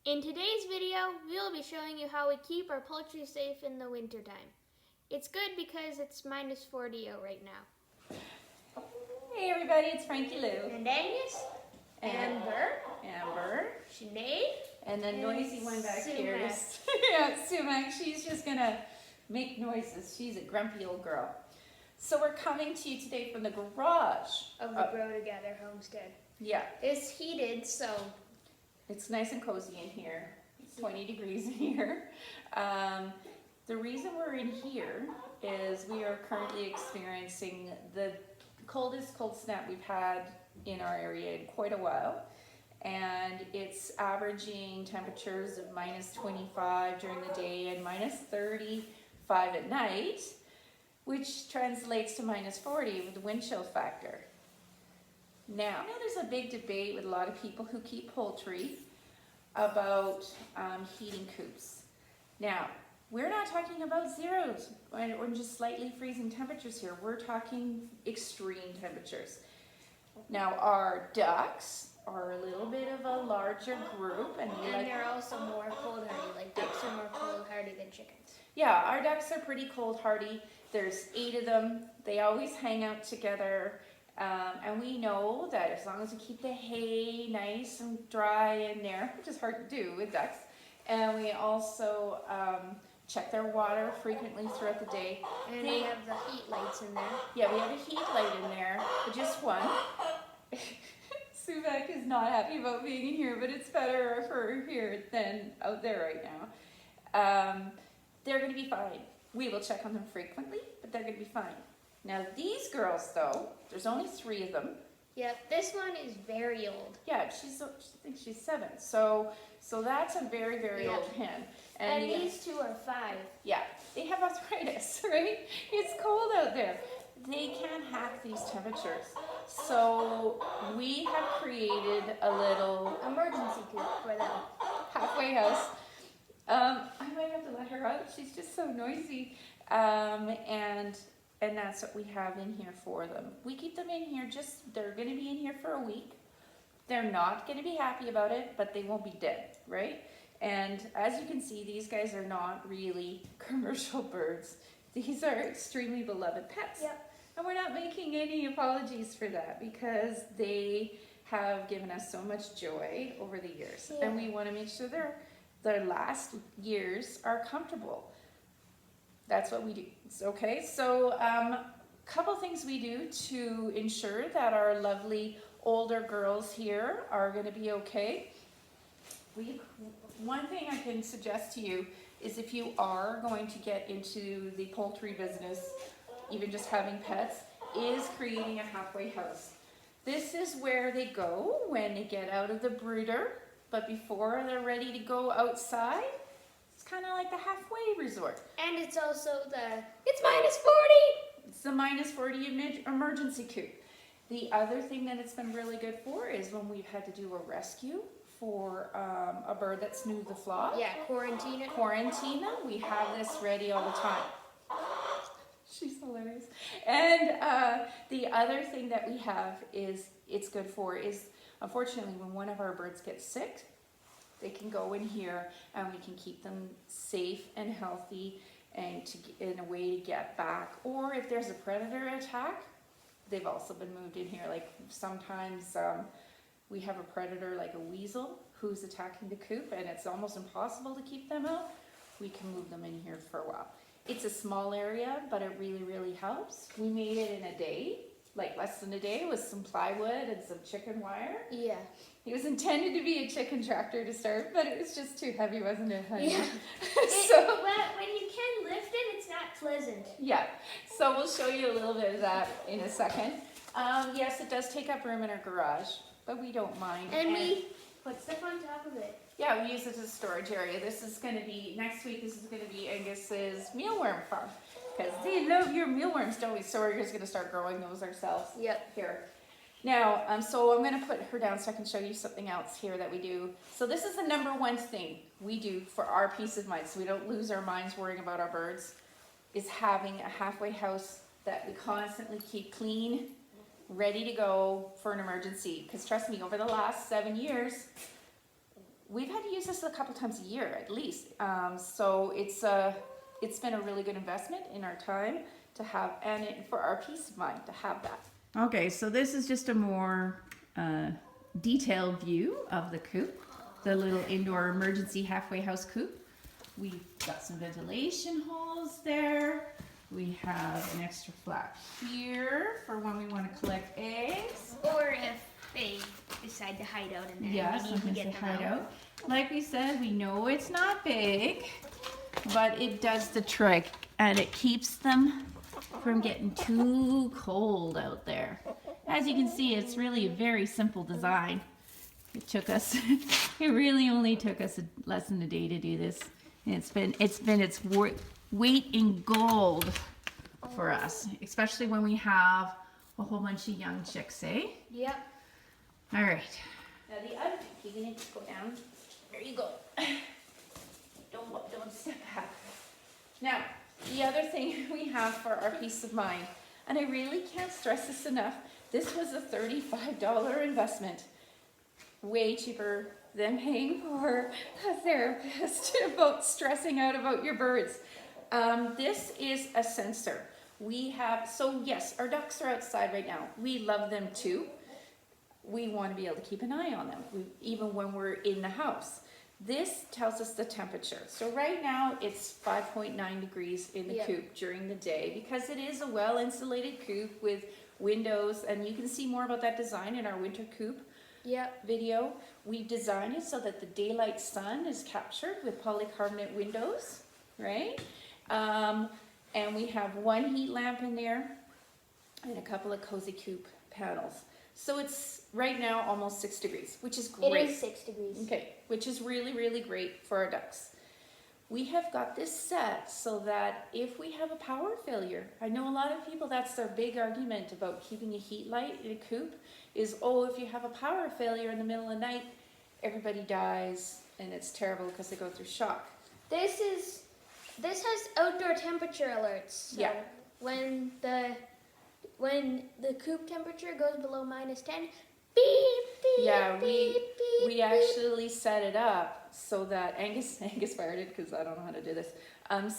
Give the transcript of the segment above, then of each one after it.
In today's video, we'll be showing you how we keep our poultry safe in the wintertime. It's good because it's minus 40 out right now. Hey everybody, it's Frankie-Lou. And Angus, Amber, Sinead, and the noisy one back here Sumac. is Sumac. She's just gonna make noises. She's a grumpy old girl. So we're coming to you today from the garage of the Grow To Gather Homestead. Yeah, It's heated, so it's nice and cozy in here. It's 20 degrees in here. The reason we're in here is we are currently experiencing the coldest cold snap we've had in our area in quite a while, and it's averaging temperatures of minus 25 during the day and minus 35 at night, which translates to minus 40 with the wind chill factor. Now, I know there's a big debate with a lot of people who keep poultry about heating coops. Now, we're not talking about zeros or just slightly freezing temperatures here. We're talking extreme temperatures. Now, our ducks are a little bit of a larger group, and they're also more cold hardy. Like ducks are more cold hardy than chickens. Yeah, our ducks are pretty cold hardy. There's 8 of them. They always hang out together. And we know that as long as we keep the hay nice and dry in there, which is hard to do with ducks, and we also check their water frequently throughout the day. And we have the heat lights in there. Yeah, we have a heat light in there, but just one. Sumac is not happy about being in here, but it's better for her here than out there right now. They're going to be fine. We will check on them frequently, but they're going to be fine. Now these girls though, there's only 3 of them. Yep, this one is very old. Yeah, I think she's 7. So that's a very, very old hen. And these 2 are 5. Yeah, they have arthritis, right? It's cold out there. They can't hack these temperatures. So we have created a little emergency coop for them. Halfway house. I might have to let her out. She's just so noisy. And that's what we have in here for them. We keep them in here they're gonna be in here for a week. They're not gonna be happy about it, but they won't be dead, right? And as you can see, these guys are not really commercial birds. These are extremely beloved pets. Yep. And we're not making any apologies for that because they have given us so much joy over the years. Yeah. And we wanna make sure their last years are comfortable. That's what we do. Okay, so couple things we do to ensure that our lovely older girls here are going to be okay. One thing I can suggest to you is if you are going to get into the poultry business, even just having pets, is creating a halfway house. This is where they go when they get out of the brooder, but before they're ready to go outside. It's kind of like the halfway resort. And it's also it's minus 40! It's the minus 40 emergency coop. The other thing that it's been really good for is when we've had to do a rescue for a bird that's new to the flock. Yeah, quarantine. We have this ready all the time. She's hilarious. And the other thing that we have it's good for is, unfortunately, when one of our birds gets sick, they can go in here and we can keep them safe and healthy and in a way to get back. Or if there's a predator attack, they've also been moved in here. Like sometimes we have a predator like a weasel who's attacking the coop and it's almost impossible to keep them out. We can move them in here for a while. It's a small area, but it really, really helps. We made it in a day, like less than a day, with some plywood and some chicken wire. Yeah. It was intended to be a chicken tractor to start, but it was just too heavy, wasn't it, honey? Yeah. So when you can lift it, it's not pleasant. yeah. So we'll show you a little bit of that in a second. Yes, it does take up room in our garage, but we don't mind. And we put stuff on top of it. Yeah, we use it as a storage area. This is going to be, next week, this is going to be Angus's mealworm farm. Because they love your mealworms, don't we? So we're just going to start growing those ourselves. Yep. Here. Now, so I'm going to put her down so I can show you something else here that we do. So this is the #1 thing we do for our peace of mind, so we don't lose our minds worrying about our birds, is having a halfway house that we constantly keep clean, ready to go for an emergency. Because trust me, over the last 7 years, we've had to use use this a couple times a year at least. So it's been a really good investment in our time to have, and for our peace of mind to have that. Okay, so this is just a more detailed view of the coop, the little indoor emergency halfway house coop. We've got some ventilation holes there. We have an extra flap here for when we want to collect eggs. Or if they decide to hide out in there. Yes, we need to get them hide out. Like we said, we know it's not big, but it does the trick, and it keeps them from getting too cold out there. As you can see, it's really a very simple design. It took us, it really only took us less than a day to do this. And it's been its weight in gold for us, especially when we have a whole bunch of young chicks, eh? Yep. All right. Now the other, you're gonna go down. There you go. Don't step back. Now, the other thing we have for our peace of mind, and I really can't stress this enough, this was a $35 investment. Way cheaper than paying for a therapist about stressing out about your birds. This is a sensor. We have, so yes, our ducks are outside right now. We love them too. We want to be able to keep an eye on them, even when we're in the house. This tells us the temperature. So right now it's 5.9 degrees in the coop during the day, because it is a well-insulated coop with windows, and you can see more about that design in our winter coop video. We designed it so that the daylight sun is captured with polycarbonate windows, right? And we have one heat lamp in there and a couple of cozy coop panels. So it's right now almost 6 degrees, which is great. It is 6 degrees. Okay, which is really, really great for our ducks. We have got this set so that if we have a power failure, I know a lot of people, that's their big argument about keeping a heat light in a coop is, oh, if you have a power failure in the middle of the night, everybody dies and it's terrible because they go through shock. This has outdoor temperature alerts. So when the coop temperature goes below -10, beep, beep, yeah, beep, beep, we actually set it up so that Angus fired it because I don't know how to do this.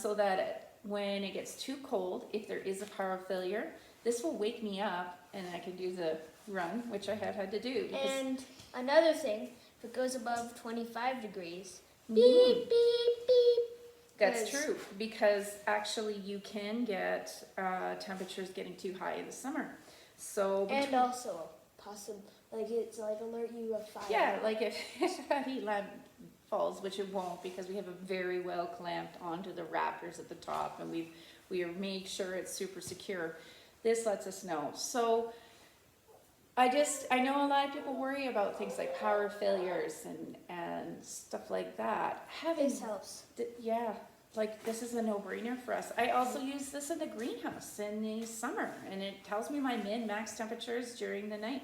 So that when it gets too cold, if there is a power failure, this will wake me up and I can do the run, which I have had to do. And another thing, if it goes above 25 degrees, beep, beep, beep. That's true, because actually you can get temperatures getting too high in the summer. So and also possible, like it's like alert you of fire. Yeah, like if a heat lamp falls, which it won't, because we have a very well clamped onto the raptors at the top, and we make sure it's super secure. This lets us know. So I know a lot of people worry about things like power failures and stuff like that. This helps. Yeah, like this is a no-brainer for us. I also use this in the greenhouse in the summer, and it tells me my min-max temperatures during the night.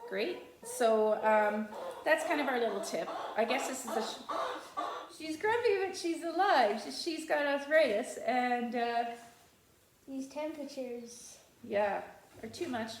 Great. So that's kind of our little tip. I guess this is she's grumpy, but she's alive. She's got arthritis, and these temperatures, are too much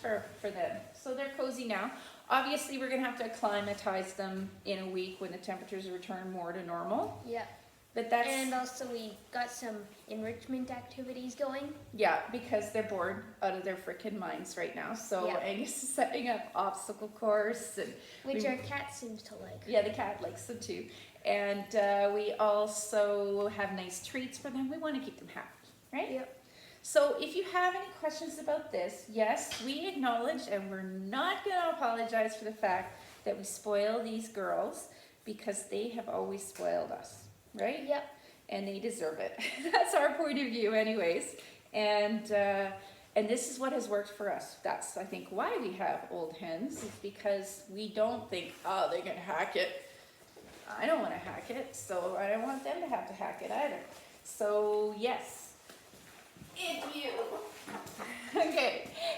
for them. So they're cozy now. Obviously, we're gonna have to acclimatize them in a week when the temperatures return more to normal. Yeah. But that's, and also we got some enrichment activities going. Yeah, because they're bored out of their freaking minds right now. So Angus is setting up obstacle course, and which our cat seems to like. Yeah, the cat likes them too. And we also have nice treats for them. We want to keep them happy, right? Yep. So if you have any questions about this, yes, we acknowledge, and we're not going to apologize for the fact that we spoil these girls, because they have always spoiled us, right? Yep. And they deserve it. That's our point of view anyways. And this is what has worked for us. That's, I think, why we have old hens, is because we don't think, oh, they can hack it. I don't want to hack it, so I don't want them to have to hack it either. So yes.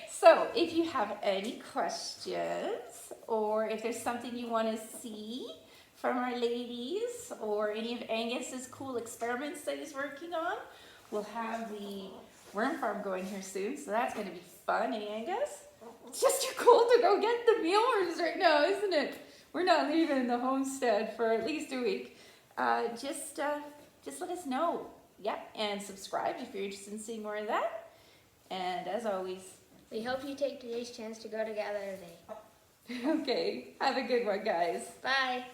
So if you have any questions, or if there's something you want to see from our ladies, or any of Angus's cool experiments that he's working on, we'll have the worm farm going here soon, so that's going to be fun, eh, Angus? It's just too cold to go get the mealworms right now, isn't it? we're not leaving the homestead for at least a week. Just let us know. Yeah, and subscribe if you're interested in seeing more of that. And as always, We hope you take today's chance to go to gather today. okay, have a good one, guys. Bye.